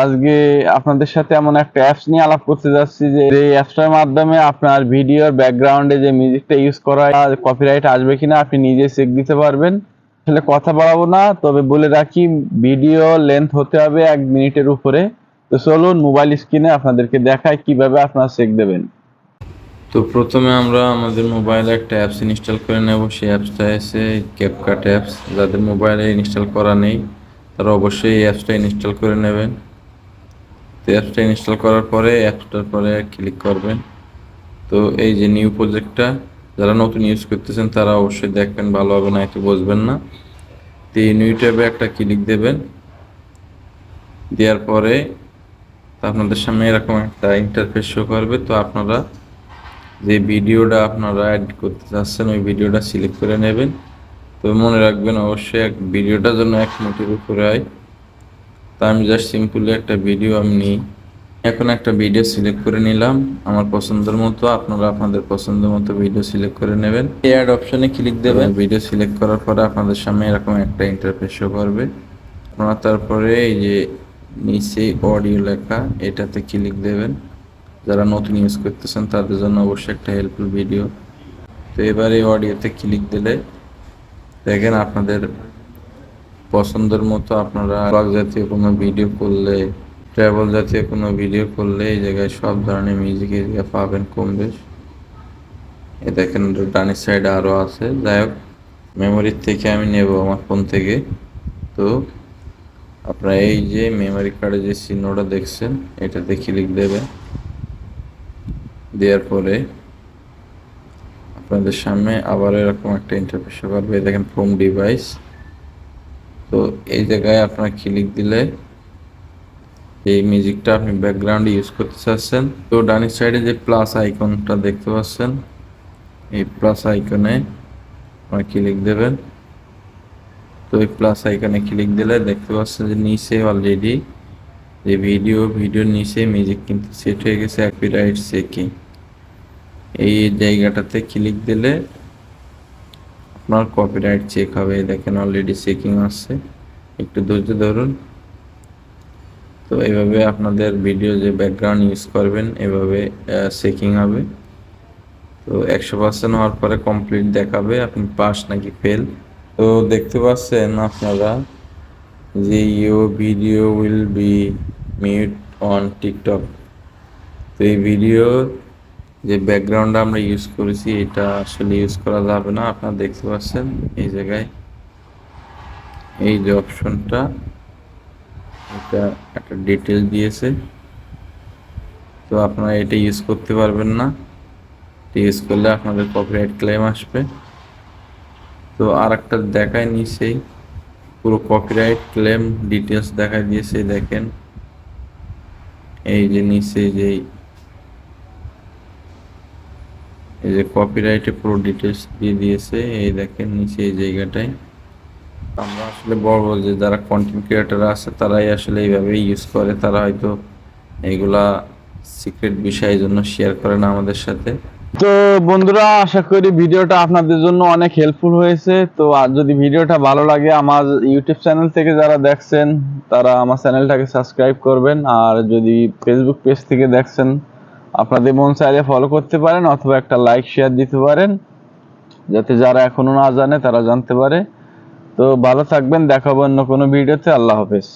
আজকে আপনাদের সাথে এমন একটা অ্যাপস নিয়ে আলাপ করতে যাচ্ছি যে এই অ্যাপসটার মাধ্যমে আপনার ভিডিওর ব্যাকগ্রাউন্ডে যে মিউজিকটা ইউজ করা হয় কপিরাইট আসবে কিনা আপনি নিজে চেক দিতে পারবেন। আসলে কথা বাড়াবো না, তবে বলে রাখি ভিডিও লেন্থ হতে হবে 1 মিনিটের উপরে। তো চলুন মোবাইল স্ক্রিনে আপনাদেরকে দেখাই কিভাবে আপনারা চেক দেবেন। তো প্রথমে আমরা আমাদের মোবাইলে একটা অ্যাপস ইনস্টল করে নেব। সেই অ্যাপসটা এসে ক্যাপকাট অ্যাপস। যাদের মোবাইলে ইনস্টল করা নেই তারা অবশ্যই এই অ্যাপসটা ইনস্টল করে নেবেন। তো অ্যাপসটা ইনস্টল করার পরে অ্যাপসটার পরে ক্লিক করবেন। তো এই যে নিউ প্রজেক্টটা যারা নতুন ইউজ করতেছেন তারা অবশ্যই দেখবেন, ভালোভাবে না একটু বুঝবেন না। তো এই নিউ ট্যাবে একটা ক্লিক দেবেন। দেওয়ার পরে আপনাদের সামনে এরকম একটা ইন্টারফেস শো করবে। তো আপনারা যে ভিডিওটা আপনারা এডিট করতে চাচ্ছেন ওই ভিডিওটা সিলেক্ট করে নেবেন। তো মনে রাখবেন অবশ্যই ভিডিওটার জন্য 1 মিনিটের উপরে হয়। তা আমি জাস্ট সিম্পলি একটা ভিডিও আমি নিই। এখন একটা ভিডিও সিলেক্ট করে নিলাম আমার পছন্দের মতো। আপনারা আপনাদের পছন্দের মতো ভিডিও সিলেক্ট করে নেবেন। অ্যাড অপশনে ক্লিক দেবেন। ভিডিও সিলেক্ট করার পরে আপনাদের সামনে এরকম একটা ইন্টারফেস শো করবে। আপনারা তারপরে এই যে নিচে অডিও লেখা এটাতে ক্লিক দেবেন। যারা নতুন ইউজ করতেছেন তাদের জন্য অবশ্যই একটা হেল্পফুল ভিডিও। তো এবার এই অডিওতে ক্লিক দিলে দেখেন আপনাদের পছন্দের মতো আপনারা ব্লগ জাতীয় কোনো ভিডিও করলে, ট্রাভেল জাতীয় কোনো ভিডিও করলে এই জায়গায় সব ধরনের মিউজিক এরিয়া পাবেন কম বেশ। এ দেখেন ডানের সাইডে আরও আছে। যাই হোক মেমোরির থেকে আমি নেব আমার ফোন থেকে। তো আপনারা এই যে মেমোরি কার্ডে যে চিহ্নটা দেখছেন এটাতে ক্লিক দেবেন। দেওয়ার পরে আপনাদের সামনে আবার এরকম একটা ইন্টারফেস করবে। দেখেন ফ্রম ডিভাইস। তো এই জায়গায় আপনারা ক্লিক দিলে এই মিউজিকটা আপনি ব্যাকগ্রাউন্ডে ইউজ করতে চাচ্ছেন। তো ডানের সাইডে যে প্লাস আইকনটা দেখতে পাচ্ছেন এই প্লাস আইকনে আপনারা ক্লিক দেবেন। তো এই প্লাস আইকনে ক্লিক দিলে দেখতে পাচ্ছেন যে নিচে অলরেডি যে ভিডিওর নিচে মিউজিক কিন্তু সেট হয়ে গেছে কপিরাইট চেকিং। এই জায়গাটাতে ক্লিক দিলে আপনার কপিরাইট চেক হবে। দেখেন অলরেডি চেকিং আসছে, একটু ধৈর্য ধরুন। তো এইভাবে আপনাদের ভিডিও যে ব্যাকগ্রাউন্ড ইউজ করবেন এভাবে চেকিং হবে। তো 100% হওয়ার পরে কমপ্লিট দেখাবে আপনি পাস নাকি ফেল। তো দেখতে পাচ্ছেন আপনারা যে your video will be mute on TikTok. তো এই ভিডিওর যে ব্যাকগ্রাউন্ড আমরা ইউজ করেছি এটা আসলে ইউজ করা যাবে না। আপনারা দেখতে পাচ্ছেন এই জায়গায় এই যে অপশনটা এটা একটা ডিটেল দিয়েছে। তো আপনারা এটা ইউজ করতে পারবেন না। ইউজ করলে আপনাদের কপিরাইট ক্লেম আসবে। তো আর একটা দেখায় নিচেই পুরো কপিরাইট ক্লেম ডিটেলস দেখায় দিয়েছে। দেখেন এই যে নিচে এই যে কপিরাইটে পুরো ডিটেলস দিয়ে দিয়েছে। এই দেখেন নিচে এই জায়গাটায় আমরা আসলে বলবো যে যারা কন্টেন্ট ক্রিয়েটর আছে তারাই আসলে এইভাবে ইউজ করে। তারা হয়তো এইগুলা সিক্রেট বিষয়ের জন্য শেয়ার করে না আমাদের সাথে। তো বন্ধুরা, আশা করি ভিডিওটা আপনাদের জন্য অনেক হেল্পফুল হয়েছে। তো আর যদি ভিডিওটা ভালো লাগে আমার ইউটিউব চ্যানেল থেকে যারা দেখছেন তারা আমার চ্যানেলটাকে সাবস্ক্রাইব করবেন। আর যদি ফেসবুক পেজ থেকে দেখছেন আপনাদের মন চাইলে ফলো করতে পারেন অথবা একটা লাইক শেয়ার দিতে পারেন, যাতে যারা এখনো না জানে তারা জানতে পারে। তো ভালো থাকবেন, দেখাবো অন্য কোনো ভিডিওতে। আল্লাহ হাফেজ।